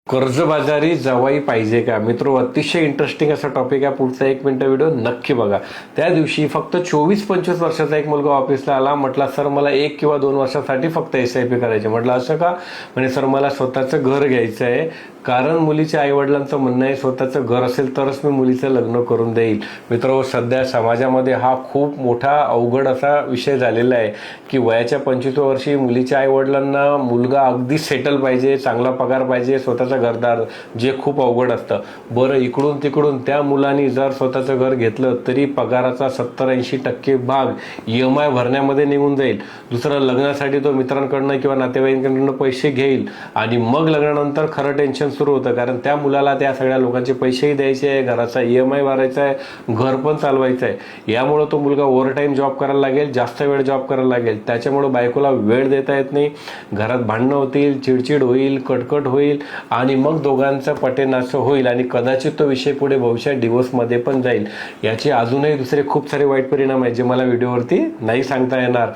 कर्जबाजारी जावाई पाहिजे का मित्रो? अतिशय इंटरेस्टिंग असा टॉपिक आहे. पुढचा 1 मिनिट व्हिडिओ नक्की बघा. त्या दिवशी फक्त 24-25 वर्षाचा एक मुलगा ऑफिसला आला. म्हटला, सर मला 1 किंवा 2 वर्षासाठी फक्त SIP करायचे. म्हटलं असं का? म्हणजे सर मला स्वतःचं घर घ्यायचं आहे, कारण मुलीच्या आईवडिलांचं म्हणणं आहे स्वतःचं घर असेल तरच मी मुलीचं लग्न करून देईल. मित्रो, सध्या समाजामध्ये हा खूप मोठा अवघड असा विषय झालेला आहे की वयाच्या 25व्या वर्षी मुलीच्या आईवडिलांना मुलगा अगदी सेटल पाहिजे, चांगला पगार पाहिजे, स्वतःचा घरदार, जे खूप अवघड असतं. बरं, इकडून तिकडून त्या मुलांनी जर स्वतःचं घर घेतलं तरी पगाराचा 70-80% भाग EMI भरण्यामध्ये निघून जाईल. दुसरं, लग्नासाठी तो मित्रांकडनं किंवा नातेवाईकांकडनं पैसे घेईल आणि मग लग्नानंतर खरं टेन्शन सुरू होतं, कारण त्या मुलाला त्या सगळ्या लोकांचे पैसेही द्यायचे आहे, घराचा EMI भरायचा आहे, घर पण चालवायचं आहे. यामुळे तो मुलगा ओव्हरटाईम जॉब करायला लागेल, जास्त वेळ जॉब करायला लागेल. त्याच्यामुळे बायकोला वेळ देता येत नाही, घरात भांडणं होतील, चिडचिड होईल, कटकट होईल आणि मग दोघांचं पटेनासं होईल आणि कदाचित तो विषय पुढे भविष्यात डिवोर्समध्ये पण जाईल. याचे अजूनही दुसरे खूप सारे वाईट परिणाम आहेत जे मला व्हिडिओवरती नाही सांगता येणार.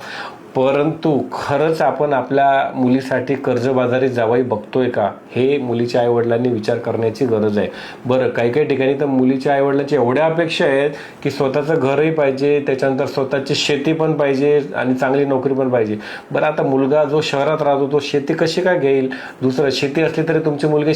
परंतु खरंच आपण आपल्या मुलीसाठी कर्जबाजारी जावई बघतोय का, हे मुलीच्या आईवडिलांनी विचार करण्याची गरज आहे. बरं, काही ठिकाणी तर मुलीच्या आईवडिलांची एवढ्या अपेक्षा आहेत की स्वतःचं घरही पाहिजे, त्याच्यानंतर स्वतःची शेती पण पाहिजे आणि चांगली नोकरी पण पाहिजे. बरं, आता मुलगा जो शहरात राहतो तो शेती कशी काय घेईल? दुसरं, शेती असली तरी तुमची मुलगी